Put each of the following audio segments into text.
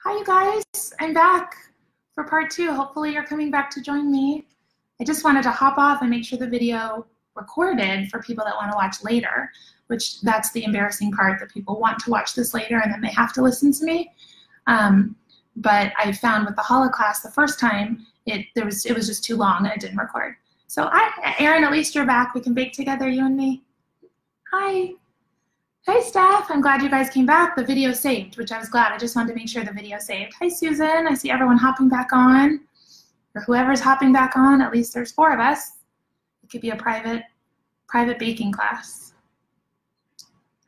Hi, you guys. I'm back for part 2. Hopefully you're coming back to join me. I just wanted to hop off and make sure the video recorded for people that want to watch later, which that's the embarrassing part, that people want to watch this later and then they have to listen to me. But I found with the Holo class the first time, it was just too long and it didn't record. So Erin, at least you're back. We can bake together, you and me. Hi. Hey, Steph. I'm glad you guys came back. The video saved, which I was glad. I just wanted to make sure the video saved. Hi, Susan. I see everyone hopping back on. Or whoever's hopping back on, at least there's 4 of us. It could be a private baking class.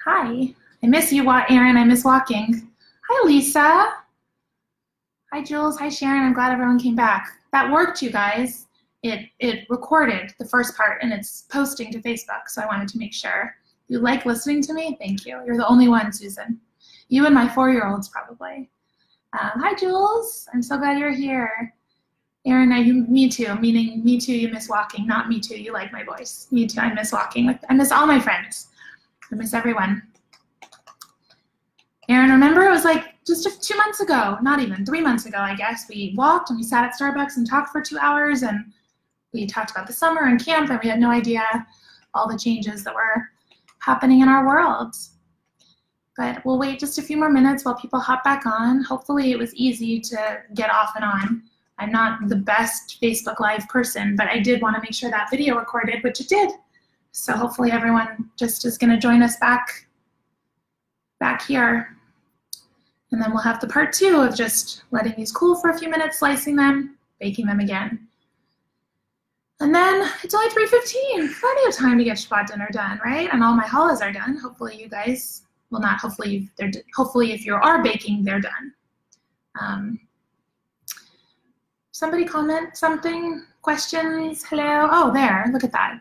Hi. I miss you, Erin. I miss walking. Hi, Lisa. Hi, Jules. Hi, Sharon. I'm glad everyone came back. That worked, you guys. It recorded the first part, and it's posting to Facebook, so I wanted to make sure. You like listening to me? Thank you. You're the only one, Susan. You and my 4-year-olds, probably. Hi, Jules. I'm so glad you're here. Erin, me too, meaning me too, you miss walking. Not me too, you like my voice. Me too, I miss walking. I miss all my friends. I miss everyone. Erin, remember it was like just 2 months ago, not even, 3 months ago, I guess. We walked and we sat at Starbucks and talked for 2 hours, and we talked about the summer and camp, and we had no idea all the changes that were happening in our world. But we'll wait just a few more minutes while people hop back on. Hopefully it was easy to get off and on. I'm not the best Facebook Live person, but I did want to make sure that video recorded, which it did. So hopefully everyone just is going to join us back here. And then we'll have the part 2 of just letting these cool for a few minutes, slicing them, baking them again. And then it's only 3:15, plenty of time to get Shabbat dinner done, right? And all my challahs are done. Hopefully you guys, well, not hopefully, hopefully if you are baking, they're done. Somebody comment something, questions, hello? Oh, there, look at that.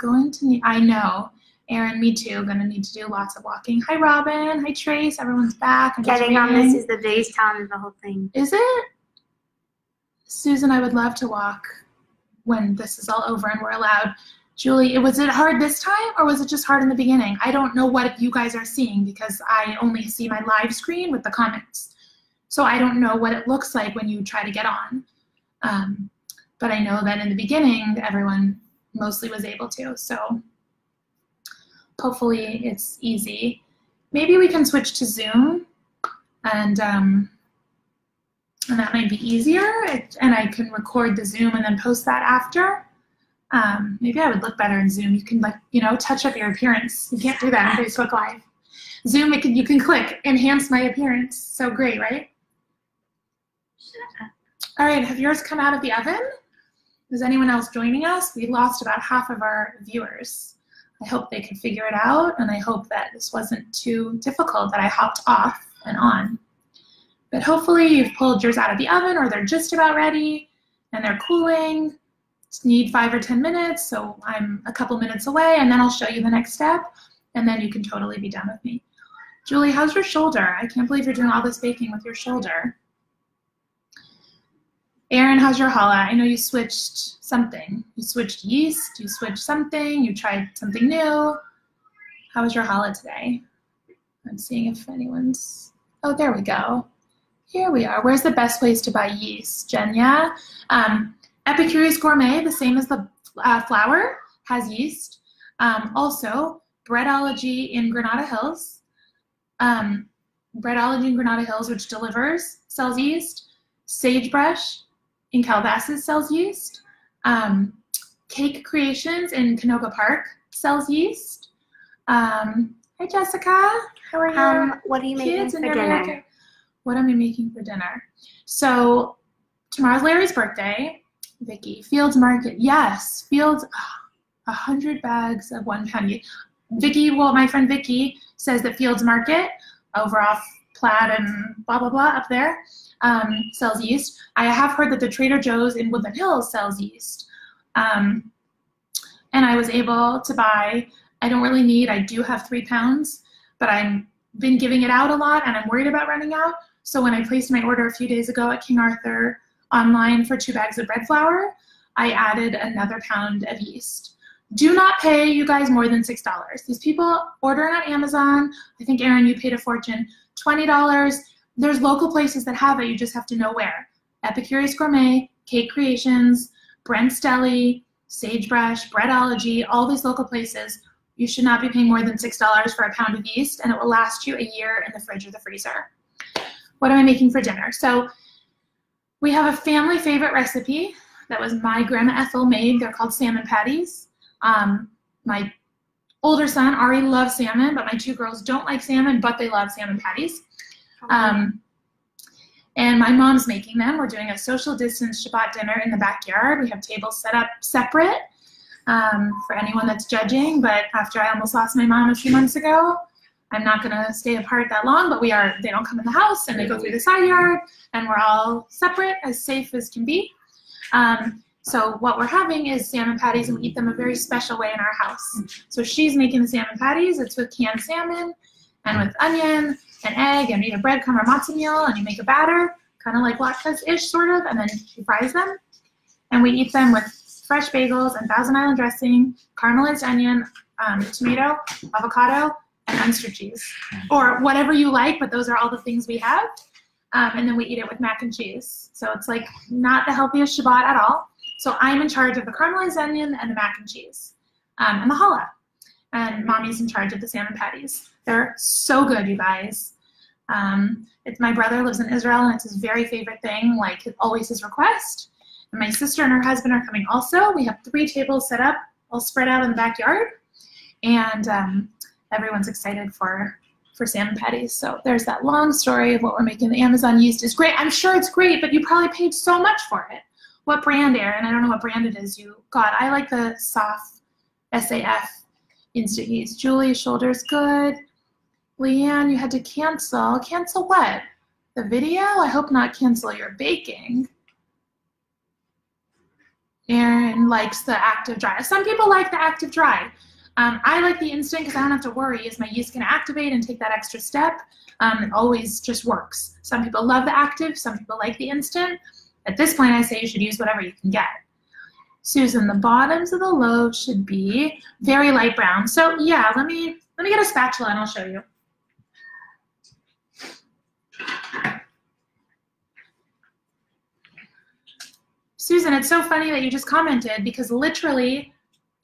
I know. Erin, me too, gonna need to do lots of walking. Hi, Robin. Hi, Trace. Everyone's back. Getting on this is the biggest challenge of the whole thing. Is it? Susan, I would love to walk when this is all over and we're allowed. Julie, was it hard this time, or was it just hard in the beginning? I don't know what you guys are seeing because I only see my live screen with the comments. So I don't know what it looks like when you try to get on. But I know that in the beginning, everyone mostly was able to. So hopefully it's easy. Maybe we can switch to Zoom, and that might be easier, and I can record the Zoom and then post that after. Maybe I would look better in Zoom. You can, touch up your appearance. You can't do that on Facebook Live. Zoom, you can click, enhance my appearance. So great, right? All right, have yours come out of the oven? Is anyone else joining us? We lost about half of our viewers. I hope they could figure it out, and I hope that this wasn't too difficult, that I hopped off and on. But hopefully you've pulled yours out of the oven, or they're just about ready and they're cooling. Just need 5 or 10 minutes, so I'm a couple minutes away, and then I'll show you the next step, and then you can totally be done with me. Julie, how's your shoulder? I can't believe you're doing all this baking with your shoulder. Erin, how's your challah? I know you switched something. You switched yeast, you switched something, you tried something new. How was your challah today? I'm seeing if anyone's, oh, there we go. Here we are. Where's the best place to buy yeast, Jenya? Epicurious Gourmet, the same as the flour, has yeast. Also, Breadology in Granada Hills. Breadology in Granada Hills, which delivers, sells yeast. Sagebrush in Calabasas sells yeast. Cake Creations in Canoga Park sells yeast. Hi, Jessica. How are you? What are you making for dinner? What am I making for dinner? So tomorrow's Larry's birthday. Vicky, Fields Market. Yes, Fields, 100 bags of 1 pound yeast. Vicky, well, my friend Vicky says that Fields Market over off Plaid and blah, blah, blah up there sells yeast. I have heard that the Trader Joe's in Woodland Hills sells yeast. And I was able to buy, I don't really need, I do have 3 pounds, but I've been giving it out a lot and I'm worried about running out. So when I placed my order a few days ago at King Arthur online for 2 bags of bread flour, I added another pound of yeast. Do not pay, you guys, more than $6. These people ordering on Amazon, I think, Erin, you paid a fortune, $20. there's local places that have it. You just have to know where. Epicurious Gourmet, Cake Creations, Brent's Deli, Sagebrush, Breadology, all these local places. You should not be paying more than $6 for a pound of yeast, and it will last you a year in the fridge or the freezer. What am I making for dinner? So we have a family favorite recipe that was my grandma Ethel made. They're called Salmon Patties. My older son, Ari, loves salmon, but my 2 girls don't like salmon, but they love Salmon Patties. And my mom's making them. We're doing a social distance Shabbat dinner in the backyard. We have tables set up separate for anyone that's judging, but after I almost lost my mom a few months ago, I'm not gonna stay apart that long, but they don't come in the house and they go through the side yard and we're all separate, as safe as can be. So what we're having is salmon patties, and we eat them a very special way in our house. So she's making the salmon patties. It's with canned salmon and with onion and egg and either breadcrumb or matzo meal, and you make a batter, kind of like latkes-ish sort of, and then she fries them. And we eat them with fresh bagels and Thousand Island dressing, caramelized onion, tomato, avocado, and Munster cheese, or whatever you like, but those are all the things we have. And then we eat it with mac and cheese. So it's like not the healthiest Shabbat at all. So I'm in charge of the caramelized onion and the mac and cheese and the challah. And Mommy's in charge of the salmon patties. They're so good, you guys. My brother lives in Israel, and it's his very favorite thing, like always his request. And my sister and her husband are coming also. We have 3 tables set up, all spread out in the backyard. And everyone's excited for salmon patties. So there's that long story of what we're making. The Amazon yeast is great. I'm sure it's great, but you probably paid so much for it. What brand, Erin? I don't know what brand it is you got. I like the SAF, S-A-F, instant yeast. Julie, shoulder's good. Leanne, you had to cancel. Cancel what? The video? I hope not cancel your baking. Erin likes the active dry. Some people like the active dry. I like the instant because I don't have to worry. Is my yeast going to activate and take that extra step? It always just works. Some people love the active. Some people like the instant. At this point, I say you should use whatever you can get. Susan, the bottoms of the loaf should be very light brown. So yeah, let me get a spatula and I'll show you. Susan, it's so funny that you just commented, because literally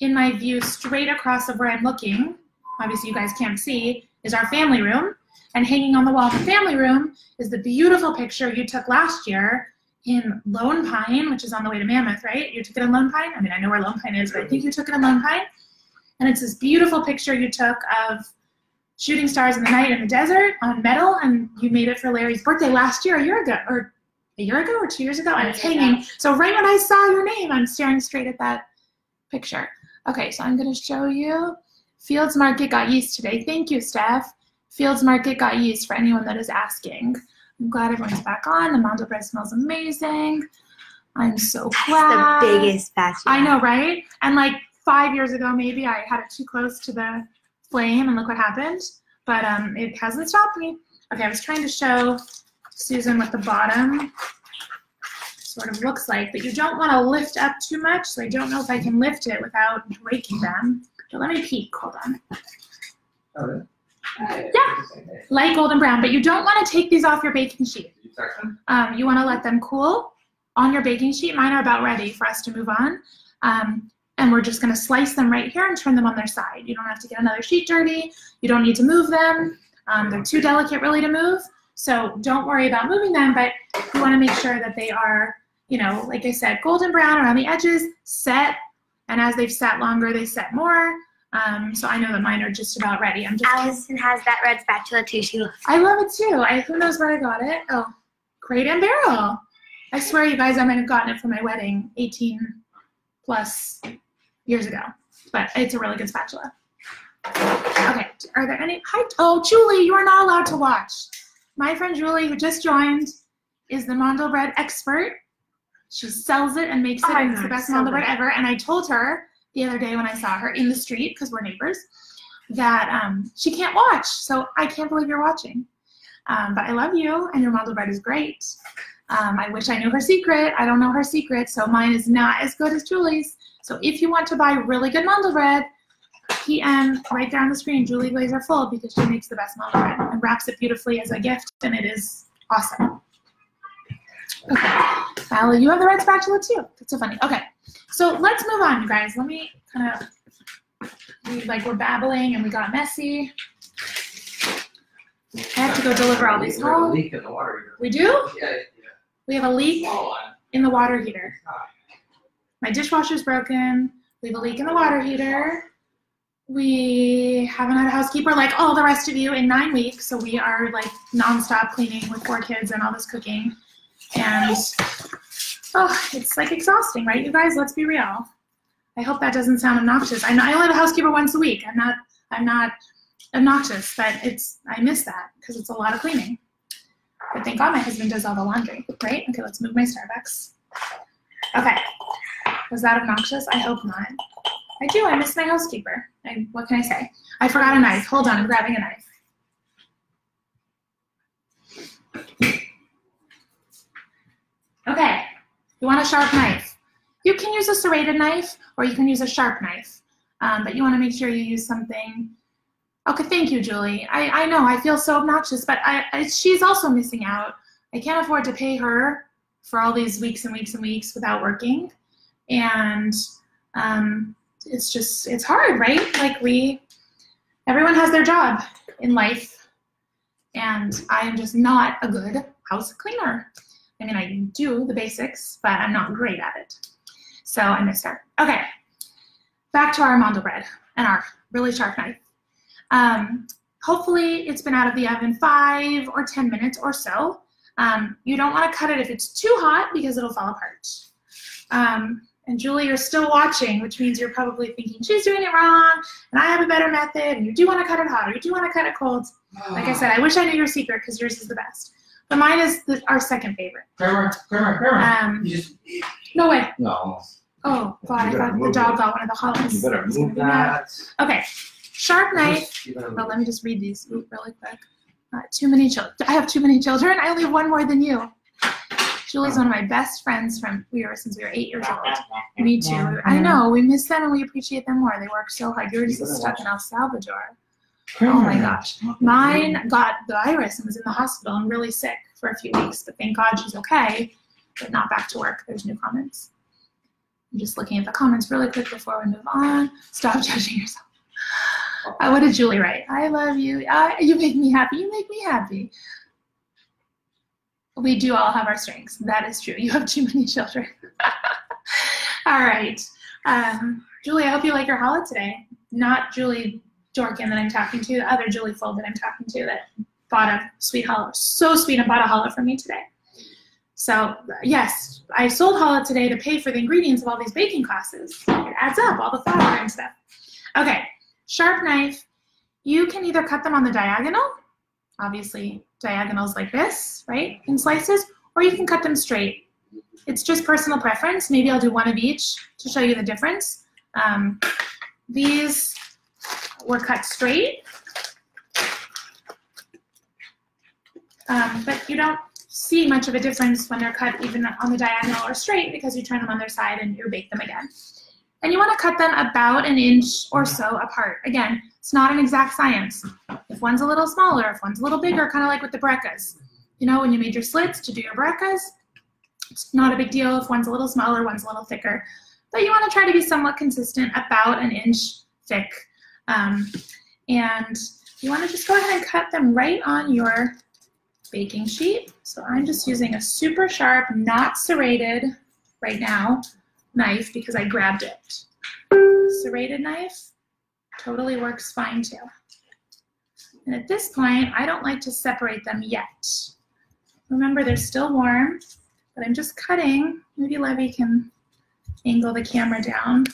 in my view straight across of where I'm looking, obviously you guys can't see, is our family room. And hanging on the wall of the family room is the beautiful picture you took last year in Lone Pine, which is on the way to Mammoth, right? You took it in Lone Pine? I mean, I know where Lone Pine is, but I think you took it in Lone Pine. And it's this beautiful picture you took of shooting stars in the night in the desert on metal, and you made it for Larry's birthday last year, a year ago or 2 years ago, and it's hanging. So right when I saw your name, I'm staring straight at that picture. Okay, so I'm gonna show you. Fields Market got yeast today. Thank you, Steph. Fields Market got yeast, for anyone that is asking. I'm glad everyone's back on. The Mandel Bread smells amazing. I'm so glad. That's the biggest batch. I know, right? And like 5 years ago, maybe I had it too close to the flame, and look what happened. But it hasn't stopped me. Okay, I was trying to show Susan what the bottom sort of looks like, but you don't want to lift up too much, so I don't know if I can lift it without breaking them. But let me peek. Hold on. Oh, yeah, light golden brown, but you don't want to take these off your baking sheet. You want to let them cool on your baking sheet. Mine are about ready for us to move on. And we're just going to slice them right here and turn them on their side. You don't have to get another sheet dirty. You don't need to move them. They're too delicate really to move. So don't worry about moving them, but you want to make sure that they are, you know, like I said, golden brown around the edges, set. And as they've sat longer, they set more. So I know that mine are just about ready. Allison has that red spatula too. I love it too. Who knows where I got it? Oh, Crate and Barrel. I swear, you guys, I might have gotten it for my wedding 18 plus years ago. But it's a really good spatula. Okay, are there any? Hi, oh, Julie, you are not allowed to watch. My friend Julie, who just joined, is the Mandel Bread expert. She sells it and makes it, and it's the best Mandel Bread ever. And I told her the other day when I saw her in the street, because we're neighbors, that she can't watch. So I can't believe you're watching. But I love you, and your Mandel Bread is great. I wish I knew her secret. I don't know her secret, so mine is not as good as Julie's. So if you want to buy really good Mandel Bread, PM right there on the screen, Julie Glazer Full, because she makes the best Mandel Bread and wraps it beautifully as a gift, and it is Awesome. Okay, Allie, you have the red spatula too. That's so funny. Okay, so let's move on, you guys. Let me kind of, we're babbling and we got messy. I have to go deliver all these home. We have a leak in the water heater. We do? Yeah. We have a leak in the water heater. My dishwasher's broken. We have a leak in the water heater. We haven't had a housekeeper like all the rest of you in 9 weeks, so we are like nonstop cleaning with 4 kids and all this cooking. And oh, it's like exhausting, right, you guys? Let's be real. I hope that doesn't sound obnoxious. I know I only have a housekeeper once a week. I'm not obnoxious, but I miss that because it's a lot of cleaning. But thank God my husband does all the laundry, right? Okay, let's move my Starbucks. Okay, was that obnoxious? I hope not. I do, I miss my housekeeper. What can I say? I forgot a knife. Hold on, I'm grabbing a knife. Okay, you want a sharp knife. You can use a serrated knife or you can use a sharp knife, but you want to make sure you use something. Okay, thank you, Julie. I know, I feel so obnoxious, but she's also missing out. I can't afford to pay her for all these weeks and weeks and weeks without working. And it's hard, right? Like everyone has their job in life, and I am just not a good house cleaner. I mean, I do the basics, but I'm not great at it. So I miss her. Okay, back to our Mandel bread and our really sharp knife. Hopefully it's been out of the oven 5 or 10 minutes or so. You don't want to cut it if it's too hot because it'll fall apart. And Julie, you're still watching, which means you're probably thinking, she's doing it wrong, and I have a better method, and you do want to cut it hot, or you do want to cut it cold. Like I said, I wish I knew your secret because yours is the best. But mine is our second favorite. Kramer. No way. No. Oh, God, I thought the dog got one of the hollows. You better move that. Okay, sharp knife. Oh, let me just read these really quick. Too many children. I have too many children. I only have 1 more than you. Julie's one of my best friends since we were 8 years old. Me too. I know, we miss them and we appreciate them more. They work so hard. Yours is stuck in El Salvador. Oh my gosh. Mine got the virus and was in the hospital and really sick for a few weeks, but thank God she's okay, but not back to work. There's new comments. I'm just looking at the comments really quick before we move on. Stop judging yourself. What did Julie write? I love you. You make me happy. You make me happy. We do all have our strengths. That is true. You have too many children. All right. Julie, I hope you like your challah today. Not Julie Dorkin that I'm talking to, the other Julie Fold that I'm talking to that bought a sweet challah. So sweet and bought a challah for me today. So yes, I sold challah today to pay for the ingredients of all these baking classes. It adds up, all the flour and stuff. Okay, sharp knife. You can either cut them on the diagonal, obviously diagonals like this, right, in slices, or you can cut them straight. It's just personal preference. Maybe I'll do one of each to show you the difference. These were cut straight, but you don't see much of a difference when they're cut even on the diagonal or straight because you turn them on their side and you bake them again. And you want to cut them about 1 inch or so apart. Again, it's not an exact science. If one's a little smaller, if one's a little bigger, kind of like with the brecas. You know, when you made your slits to do your brecas, it's not a big deal if one's a little smaller, one's a little thicker. But you want to try to be somewhat consistent, about 1 inch thick. And you want to just go ahead and cut them right on your baking sheet. So I'm just using a super sharp, not serrated right now, knife because I grabbed it. Serrated knife totally works fine too. And at this point, I don't like to separate them yet. Remember, they're still warm, but I'm just cutting. Maybe Levy can angle the camera down.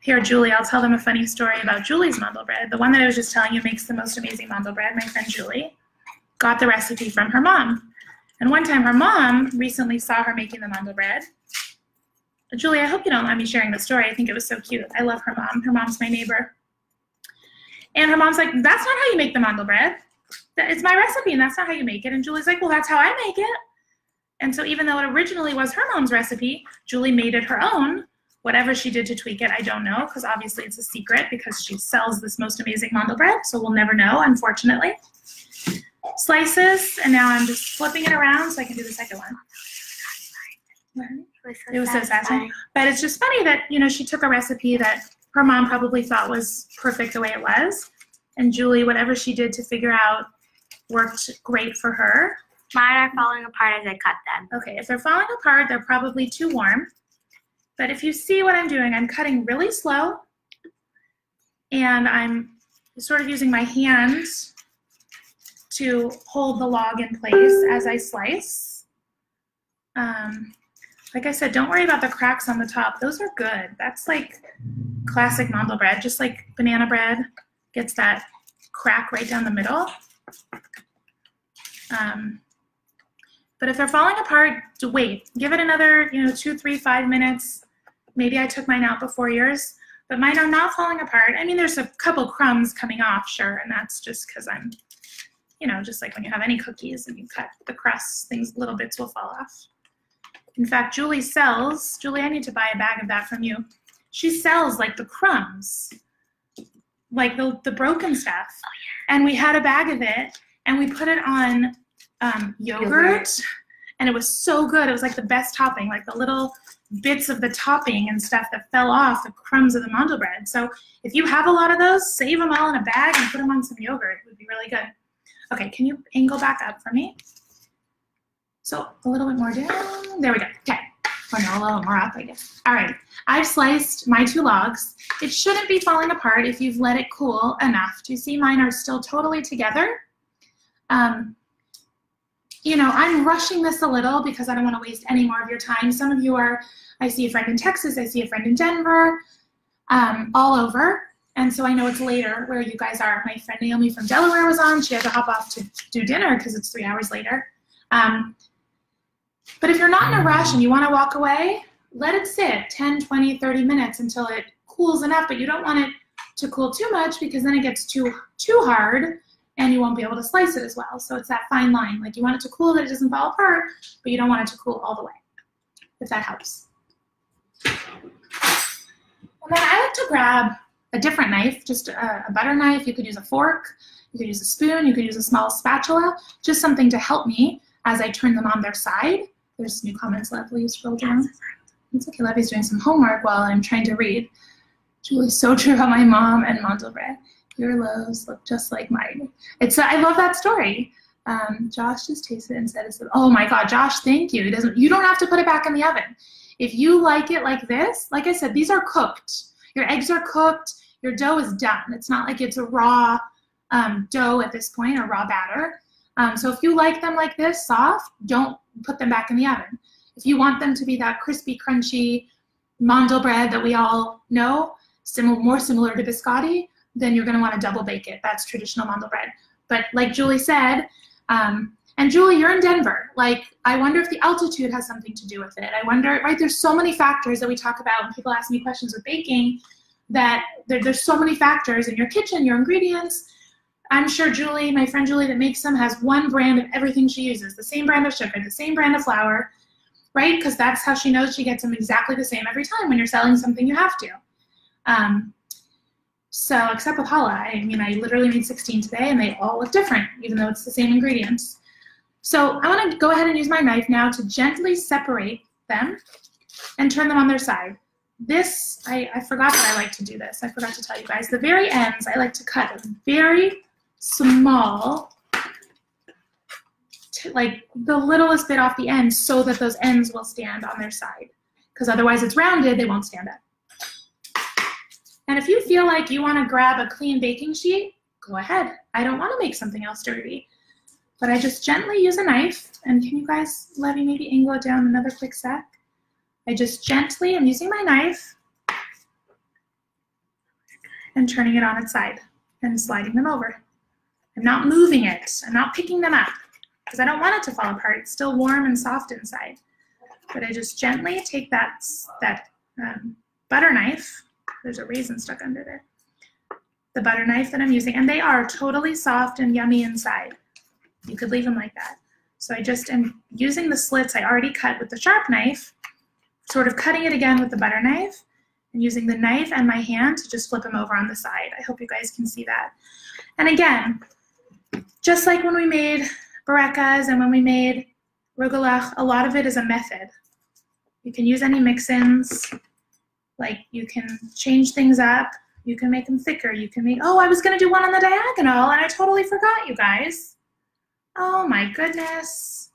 Here, Julie, I'll tell them a funny story about Julie's Mandel bread. The one that I was just telling you makes the most amazing Mandel bread. My friend Julie got the recipe from her mom. And one time her mom recently saw her making the Mandel bread. Julie, I hope you don't mind me sharing the story. I think it was so cute. I love her mom. Her mom's my neighbor. And her mom's like, that's not how you make the Mandel bread. It's my recipe, and that's not how you make it. And Julie's like, well, that's how I make it. And so even though it originally was her mom's recipe, Julie made it her own. Whatever she did to tweak it, I don't know, because obviously it's a secret because she sells this most amazing Mandel bread, so we'll never know, unfortunately. slices, and now I'm just flipping it around so I can do the second one. It was so satisfying. But it's just funny that, you know, she took a recipe that her mom probably thought was perfect the way it was, and Julie, whatever she did to figure out worked great for her. Mine are falling apart as I cut them. Okay, if they're falling apart, they're probably too warm. But if you see what I'm doing, I'm cutting really slow, and I'm sort of using my hands to hold the log in place as I slice. Like I said, don't worry about the cracks on the top. Those are good. That's like classic Mandel bread, just like banana bread gets that crack right down the middle. But if they're falling apart, wait. Give it another, 2, 3, 5 minutes. Maybe I took mine out before yours, but mine are not falling apart. I mean, there's a couple crumbs coming off, sure, and that's just because I'm, just like when you have any cookies and you cut the crust, little bits will fall off. In fact, Julie, I need to buy a bag of that from you. She sells like the crumbs, like the broken stuff. Oh, yeah. And we had a bag of it, and we put it on yogurt, and it was so good. It was like the best topping, like the little bits of the topping and stuff that fell off, the crumbs of the Mandel bread. So if you have a lot of those, save them all in a bag and put them on some yogurt. It would be really good. Okay, can you angle back up for me? So a little bit more down. There we go. Okay. Or no, a little more up, I guess. All right. I've sliced my 2 logs. It shouldn't be falling apart if you've let it cool enough. Do you see mine are still totally together? I'm rushing this a little because I don't want to waste any more of your time. Some of you are, I see a friend in Texas, I see a friend in Denver, all over. And so I know it's later where you guys are. My friend Naomi from Delaware was on. She had to hop off to do dinner because it's 3 hours later. But if you're not in a rush and you want to walk away, let it sit 10, 20, 30 minutes until it cools enough, but you don't want it to cool too much because then it gets too hard and you won't be able to slice it as well. So it's that fine line. Like you want it to cool that it doesn't fall apart, but you don't want it to cool all the way, if that helps. And then I like to grab a different knife, just a butter knife. You could use a fork, you could use a spoon, you could use a small spatula, just something to help me as I turn them on their side. There's new comments, Lovely, scroll down. It's okay, Levy's doing some homework while I'm trying to read. Julie's so true about my mom and Mandel bread. Your loaves look just like mine. I love that story. Josh just tasted it and said, oh my God, Josh, thank you. You don't have to put it back in the oven. If you like it like this, like I said, these are cooked. Your eggs are cooked, your dough is done. It's not like it's a raw dough at this point, or raw batter. So if you like them like this, soft, don't put them back in the oven. If you want them to be that crispy, crunchy Mandel bread that we all know, more similar to biscotti, then you're going to want to double bake it. That's traditional Mandel bread. But like Julie said, and Julie, you're in Denver. Like, I wonder if the altitude has something to do with it. I wonder, right? There's so many factors that we talk about when people ask me questions with baking, that there's so many factors in your kitchen, your ingredients. I'm sure Julie, my friend Julie that makes them, has one brand of everything she uses, the same brand of sugar, the same brand of flour, right? Because that's how she knows she gets them exactly the same every time. When you're selling something, you have to. So except with challah, I literally made 16 today and they all look different, even though it's the same ingredients. So I want to go ahead and use my knife now to gently separate them and turn them on their side. This, I forgot that I like to do this. I forgot to tell you guys. The very ends, I like to cut a very small, like the littlest bit off the end so that those ends will stand on their side. Because otherwise it's rounded, they won't stand up. And if you feel like you want to grab a clean baking sheet, go ahead. I don't want to make something else dirty. But I just gently use a knife. And can you guys, Levy, maybe angle it down another quick sec? I just gently am using my knife and turning it on its side and sliding them over. I'm not moving it. I'm not picking them up because I don't want it to fall apart. It's still warm and soft inside. But I just gently take that butter knife. There's a raisin stuck under there. The butter knife that I'm using, and they are totally soft and yummy inside. You could leave them like that. So I just am using the slits I already cut with the sharp knife, sort of cutting it again with the butter knife, and using the knife and my hand to just flip them over on the side. I hope you guys can see that. And again, just like when we made barekas and when we made rugelach, a lot of it is a method. You can use any mix-ins, like you can change things up, you can make them thicker, you can make, oh, I was gonna do one on the diagonal and I totally forgot, you guys. Oh my goodness.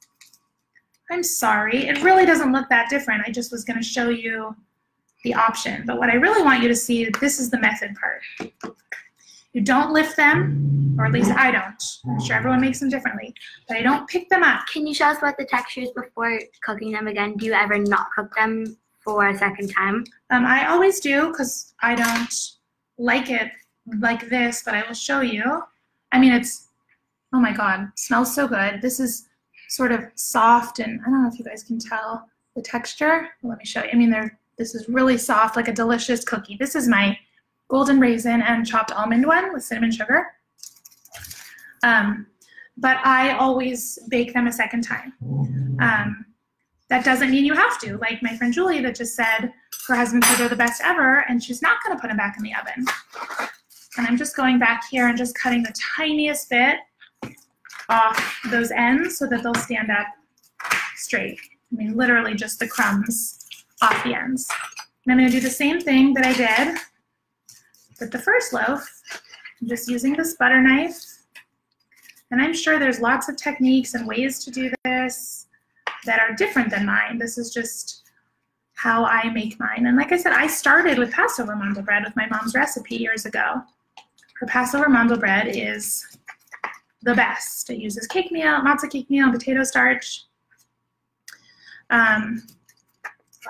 I'm sorry, it really doesn't look that different. I just was gonna show you the option, but what I really want you to see, this is the method part. You don't lift them, or at least I don't. I'm sure everyone makes them differently, but I don't pick them up. Can you show us what the texture is before cooking them again? Do you ever not cook them for a second time? I always do, because I don't like it like this, but I will show you. I mean, it's, oh my God, it smells so good. This is sort of soft, and I don't know if you guys can tell the texture. Well, let me show you. I mean, this is really soft, like a delicious cookie. This is my golden raisin and chopped almond one with cinnamon sugar. But I always bake them a second time. That doesn't mean you have to. Like my friend Julie that just said her husband said they're the best ever, and she's not gonna put them back in the oven. And I'm just going back here and just cutting the tiniest bit off those ends so that they'll stand up straight. I mean, literally just the crumbs off the ends. And I'm gonna do the same thing that I did with the first loaf. I'm just using this butter knife. And I'm sure there's lots of techniques and ways to do this that are different than mine. This is just how I make mine. And like I said, I started with Passover Mandel bread with my mom's recipe years ago. Her Passover Mandel bread is the best. It uses cake meal, matzah cake meal, potato starch,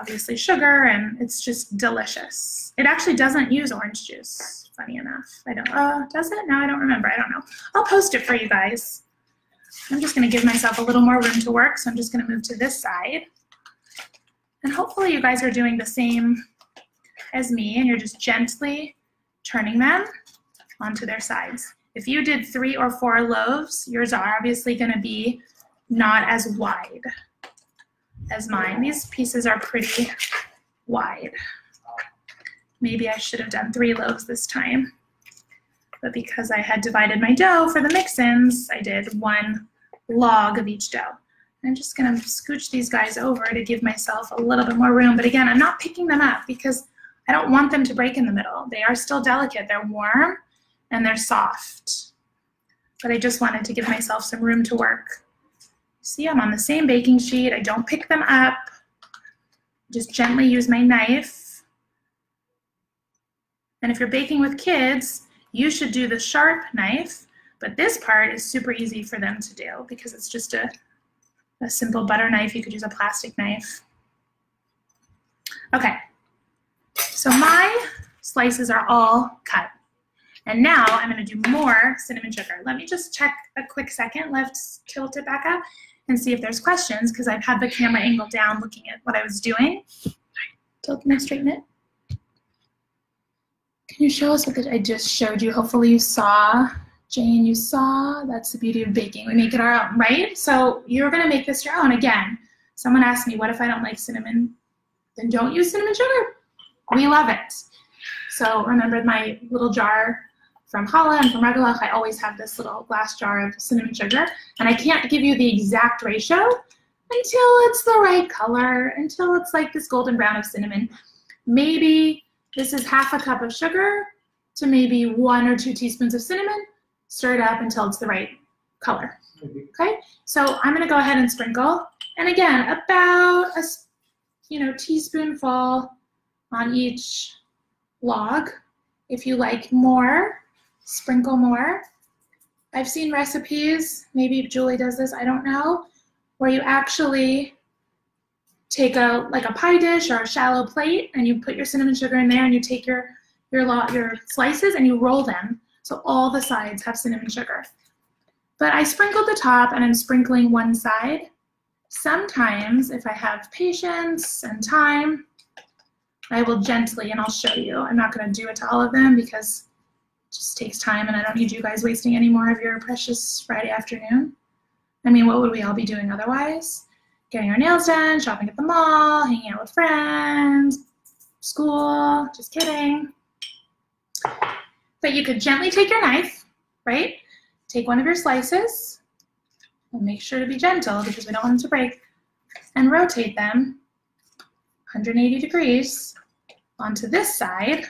obviously sugar, and it's just delicious. It actually doesn't use orange juice, funny enough. I don't, does it? No, I don't remember, I don't know. I'll post it for you guys. I'm just gonna give myself a little more room to work, so I'm just gonna move to this side. And hopefully you guys are doing the same as me, and you're just gently turning them onto their sides. If you did 3 or 4 loaves, yours are obviously gonna be not as wide as mine. These pieces are pretty wide. Maybe I should have done 3 loaves this time. But because I had divided my dough for the mix-ins, I did 1 log of each dough. I'm just gonna scooch these guys over to give myself a little bit more room. But again, I'm not picking them up because I don't want them to break in the middle. They are still delicate. They're warm and they're soft. But I just wanted to give myself some room to work. See, I'm on the same baking sheet. I don't pick them up. Just gently use my knife. And if you're baking with kids, you should do the sharp knife, but this part is super easy for them to do because it's just a simple butter knife. You could use a plastic knife. Okay, so my slices are all cut. And now I'm gonna do more cinnamon sugar. Let me just check a quick second. Let's tilt it back up and see if there's questions because I've had the camera angle down looking at what I was doing. Tilt and straighten it. Can you show us what I just showed you? Hopefully you saw. Jane, you saw. That's the beauty of baking. We make it our own, right? So you're gonna make this your own. Again, someone asked me, what if I don't like cinnamon? Then don't use cinnamon sugar. We love it. So remember my little jar from challah and from rugelach, I always have this little glass jar of cinnamon sugar. And I can't give you the exact ratio until it's the right color, until it's like this golden brown of cinnamon. Maybe this is half a cup of sugar to maybe 1 or 2 teaspoons of cinnamon. Stir it up until it's the right color. Okay, so I'm gonna go ahead and sprinkle. And again, about a teaspoonful on each log. If you like more, sprinkle more. I've seen recipes, maybe Julie does this, I don't know, where you actually take like a pie dish or a shallow plate and you put your cinnamon sugar in there and you take your slices and you roll them so all the sides have cinnamon sugar. But I sprinkled the top and I'm sprinkling one side. Sometimes if I have patience and time, I will gently, and I'll show you. I'm not gonna do it to all of them because it just takes time and I don't need you guys wasting any more of your precious Friday afternoon. I mean, what would we all be doing otherwise? Getting our nails done, shopping at the mall, hanging out with friends, school, just kidding. But you could gently take your knife, right? take one of your slices, and make sure to be gentle because we don't want them to break, and rotate them 180 degrees onto this side.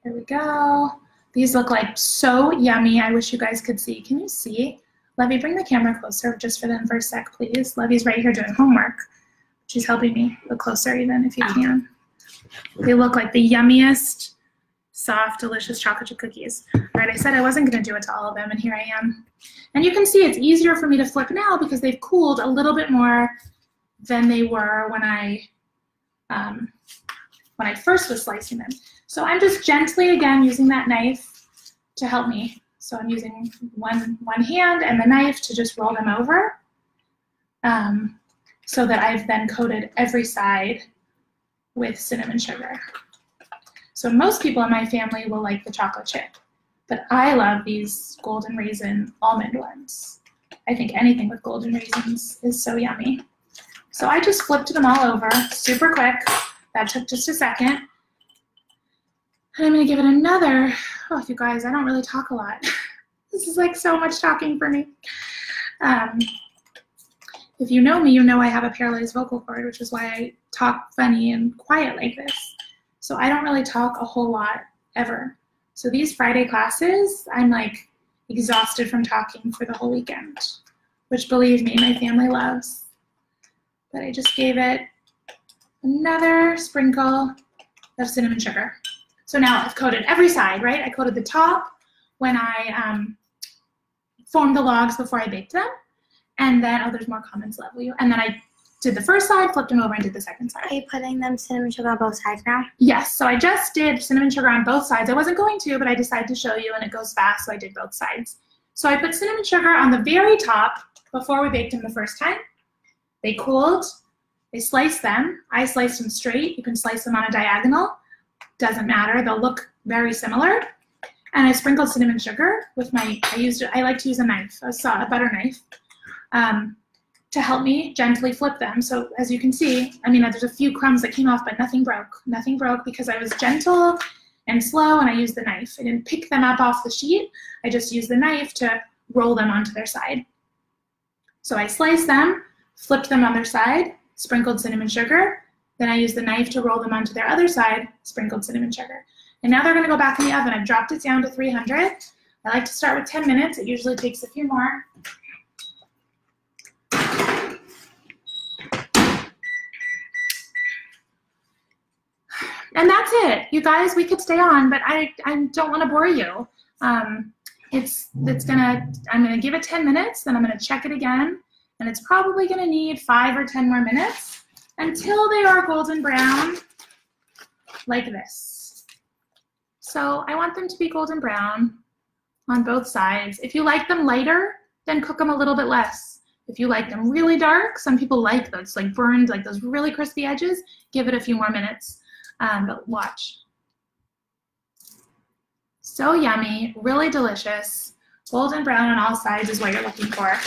Here we go. These look like so yummy. I wish you guys could see. Can you see? Levy, bring the camera closer just for them for a sec, please. Levy's right here doing homework. She's helping me. Look closer even if you can. They look like the yummiest, soft, delicious chocolate chip cookies. All right, I said I wasn't going to do it to all of them, and here I am. And you can see it's easier for me to flip now because they've cooled a little bit more than they were when I first was slicing them. So I'm just gently, again, using that knife to help me. So I'm using one hand and the knife to just roll them over so that I've then coated every side with cinnamon sugar. So most people in my family will like the chocolate chip, but I love these golden raisin almond ones. I think anything with golden raisins is so yummy. So I just flipped them all over super quick. That took just a second. And I'm gonna give it another, oh, you guys, I don't really talk a lot. This is like so much talking for me. If you know me, you know I have a paralyzed vocal cord, which is why I talk funny and quiet like this. So I don't really talk a whole lot ever. So these Friday classes, I'm like exhausted from talking for the whole weekend, which believe me, my family loves. But I just gave it another sprinkle of cinnamon sugar. So now I've coated every side, right? I coated the top when I formed the logs before I baked them. And then, oh, there's more comments, love you. And then I did the first side, flipped them over, and did the second side. Are you putting them cinnamon sugar on both sides now? Yes, so I just did cinnamon sugar on both sides. I wasn't going to, but I decided to show you, and it goes fast, so I did both sides. So I put cinnamon sugar on the very top before we baked them the first time. They cooled. They sliced them. I sliced them straight. You can slice them on a diagonal. Doesn't matter. They'll look very similar. And I sprinkled cinnamon sugar with my, I like to use a knife, a butter knife, to help me gently flip them. So as you can see, I mean, there's a few crumbs that came off, but nothing broke. Nothing broke because I was gentle and slow, and I used the knife. I didn't pick them up off the sheet. I just used the knife to roll them onto their side. So I sliced them, flipped them on their side, sprinkled cinnamon sugar. Then I used the knife to roll them onto their other side, sprinkled cinnamon sugar. And now they're gonna go back in the oven. I've dropped it down to 300. I like to start with 10 minutes. It usually takes a few more. And that's it. You guys, we could stay on, but I don't wanna bore you. I'm gonna give it 10 minutes, then I'm gonna check it again, and it's probably gonna need 5 or 10 more minutes until they are golden brown like this. So I want them to be golden brown on both sides. If you like them lighter, then cook them a little bit less. If you like them really dark, some people like those, like burned, like those really crispy edges, give it a few more minutes. But watch. So yummy, really delicious. Golden brown on all sides is what you're looking for.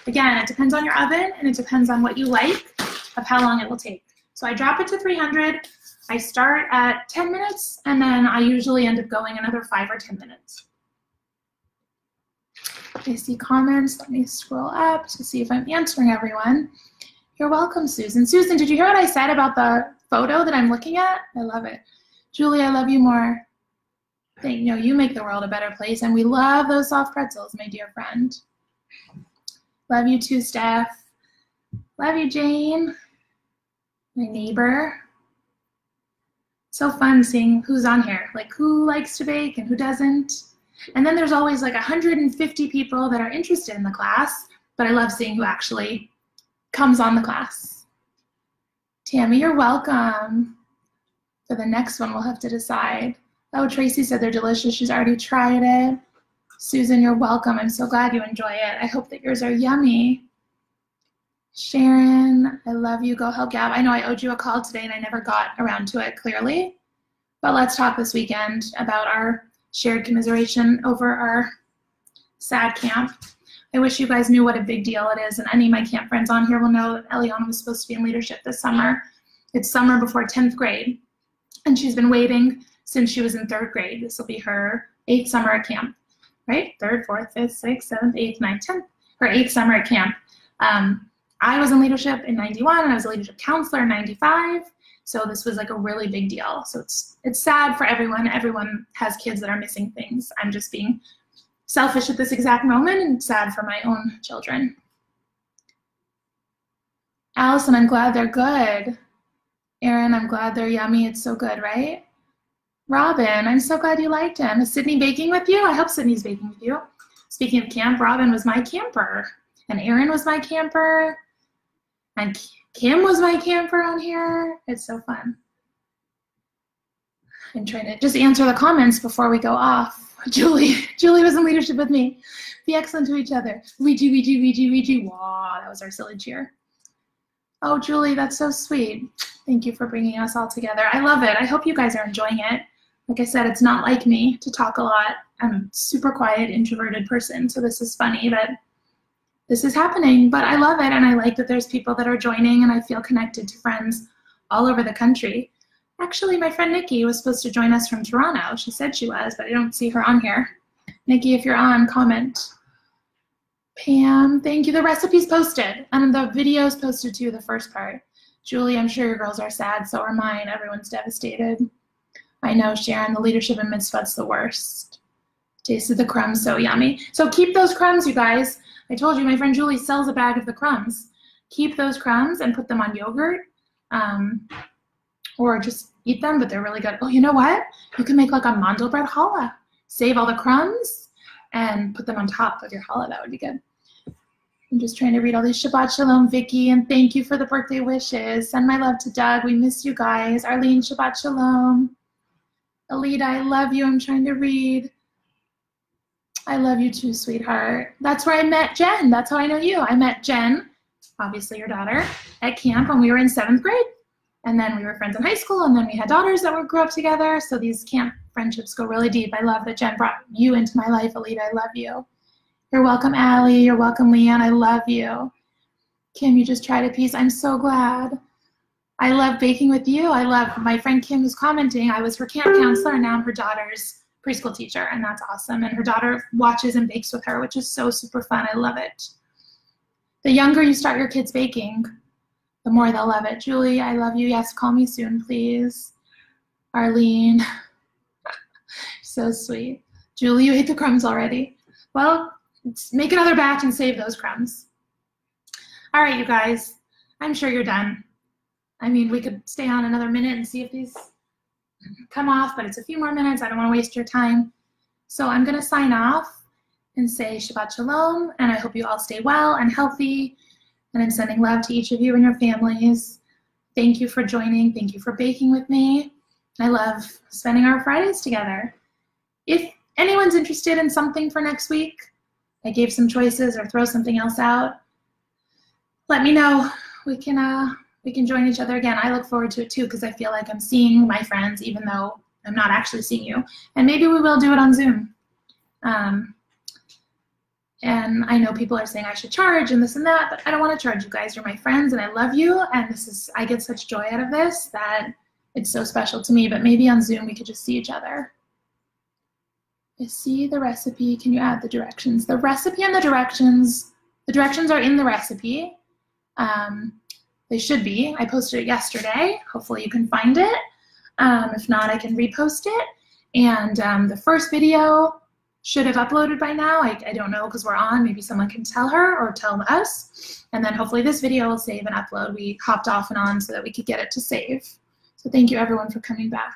Again, it depends on your oven, and it depends on what you like of how long it will take. So I drop it to 300. I start at 10 minutes, and then I usually end up going another 5 or 10 minutes. I see comments. Let me scroll up to see if I'm answering everyone. You're welcome, Susan. Susan, did you hear what I said about the photo that I'm looking at? I love it. Julie, I love you more. You make the world a better place, and we love those soft pretzels, my dear friend. Love you too, Steph. Love you, Jane. My neighbor. So fun seeing who's on here, like who likes to bake and who doesn't. And then there's always like 150 people that are interested in the class, but I love seeing who actually comes on the class. Tammy, you're welcome. For the next one, we'll have to decide. Oh, Tracy said they're delicious. She's already tried it. Susan, you're welcome. I'm so glad you enjoy it. I hope that yours are yummy. Sharon, I love you. Go help Gab. I know I owed you a call today and I never got around to it clearly. But let's talk this weekend about our shared commiseration over our sad camp. I wish you guys knew what a big deal it is, and any of my camp friends on here will know that Eliana was supposed to be in leadership this summer. It's summer before 10th grade, and she's been waiting since she was in 3rd grade. This will be her 8th summer at camp, right? 3rd, 4th, 5th, 6th, 7th, 8th, 9th, 10th, or 8th summer at camp. I was in leadership in 91, and I was a leadership counselor in 95. So this was like a really big deal. So it's sad for everyone. Everyone has kids that are missing things. I'm just being selfish at this exact moment and sad for my own children. Allison, I'm glad they're good. Erin, I'm glad they're yummy. It's so good, right? Robin, I'm so glad you liked him. Is Sydney baking with you? I hope Sydney's baking with you. Speaking of camp, Robin was my camper, and Erin was my camper, and Kim was my camper on here. It's so fun. I'm trying to just answer the comments before we go off. Julie was in leadership with me. Be excellent to each other. Ouija, Ouija, Ouija, Ouija. Wow, that was our silly cheer. Oh, Julie, that's so sweet. Thank you for bringing us all together. I love it. I hope you guys are enjoying it. Like I said, it's not like me to talk a lot. I'm a super quiet, introverted person, so this is funny that this is happening, but I love it, and I like that there's people that are joining, and I feel connected to friends all over the country. Actually, my friend Nikki was supposed to join us from Toronto. She said she was, but I don't see her on here. Nikki, if you're on, comment. Pam, thank you. The recipe's posted, and the video's posted too, the first part. Julie, I'm sure your girls are sad, so are mine. Everyone's devastated. I know, Sharon, the leadership in mitzvah's the worst. Tasted the crumbs, so yummy. So keep those crumbs, you guys. I told you, my friend Julie sells a bag of the crumbs. Keep those crumbs and put them on yogurt, or just eat them, but they're really good. Oh, you know what? You can make like a Mandel Bread challah. Save all the crumbs and put them on top of your challah. That would be good. I'm just trying to read all these. Shabbat Shalom, Vicky, and thank you for the birthday wishes. Send my love to Doug. We miss you guys. Arlene, Shabbat Shalom. Alita, I love you. I'm trying to read. I love you too, sweetheart. That's where I met Jen. That's how I know you. I met Jen, obviously your daughter, at camp when we were in 7th grade. And then we were friends in high school, and then we had daughters that grew up together. So these camp friendships go really deep. I love that Jen brought you into my life, Alita. I love you. You're welcome, Allie. You're welcome, Leanne. I love you. Kim, you just tried a piece. I'm so glad. I love baking with you. I love my friend Kim who's commenting. I was her camp counselor, and now I'm her daughter's preschool teacher, and that's awesome. And her daughter watches and bakes with her, which is so super fun. I love it. The younger you start your kids baking, the more they'll love it. Julie, I love you. Yes, call me soon, please. Arlene, so sweet. Julie, you ate the crumbs already. Well, make another batch and save those crumbs. All right, you guys, I'm sure you're done. I mean, we could stay on another minute and see if these come off, but it's a few more minutes. I don't want to waste your time. So I'm going to sign off and say Shabbat Shalom, and I hope you all stay well and healthy. And I'm sending love to each of you and your families. Thank you for joining. Thank you for baking with me. I love spending our Fridays together. If anyone's interested in something for next week, I gave some choices or throw something else out, let me know. We can join each other again. I look forward to it too, because I feel like I'm seeing my friends even though I'm not actually seeing you. And maybe we will do it on Zoom. And I know people are saying I should charge and this and that, but I don't want to charge you guys. You're my friends and I love you, and I get such joy out of this that it's so special to me. But maybe on Zoom we could just see each other. I see the recipe. Can you add the directions? The recipe and the directions are in the recipe. They should be. I posted it yesterday. Hopefully you can find it. If not, I can repost it. And the first video should have uploaded by now. I don't know because we're on. Maybe someone can tell her or tell us. And then hopefully this video will save and upload. We hopped off and on so that we could get it to save. So thank you everyone for coming back.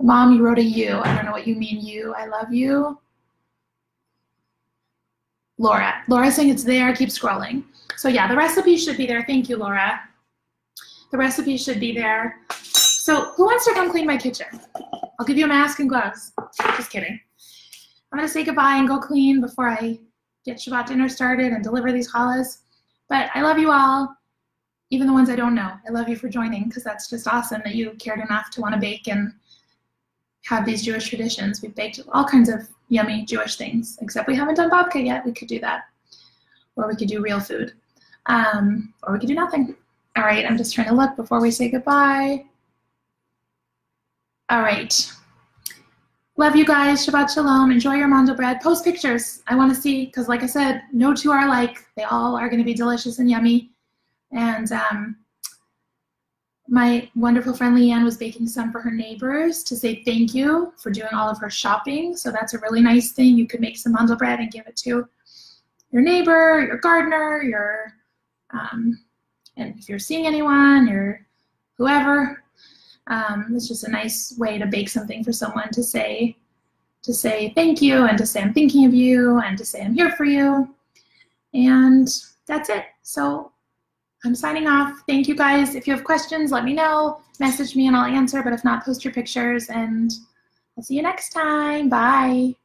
Mom, you wrote a U. I don't know what you mean, you. I love you. Laura's saying it's there. Keep scrolling. So yeah, the recipe should be there. Thank you, Laura. The recipe should be there. So who wants to come clean my kitchen? I'll give you a mask and gloves. Just kidding. I'm going to say goodbye and go clean before I get Shabbat dinner started and deliver these challahs. But I love you all, even the ones I don't know. I love you for joining, because that's just awesome that you cared enough to want to bake and have these Jewish traditions. We've baked all kinds of yummy Jewish things, except we haven't done babka yet. We could do that. Or we could do real food. Or we could do nothing. All right, I'm just trying to look before we say goodbye. All right. Love you guys. Shabbat shalom. Enjoy your Mandel bread. Post pictures. I want to see, because like I said, no two are alike. They all are going to be delicious and yummy. And my wonderful friend Leanne was baking some for her neighbors to say thank you for doing all of her shopping. So that's a really nice thing. You could make some Mandel bread and give it to your neighbor, your gardener, your and if you're seeing anyone, your whoever. It's just a nice way to bake something for someone to say thank you, and to say I'm thinking of you, and to say I'm here for you. And that's it. So I'm signing off. Thank you guys. If you have questions, let me know. Message me and I'll answer. But if not, post your pictures, and I'll see you next time. Bye.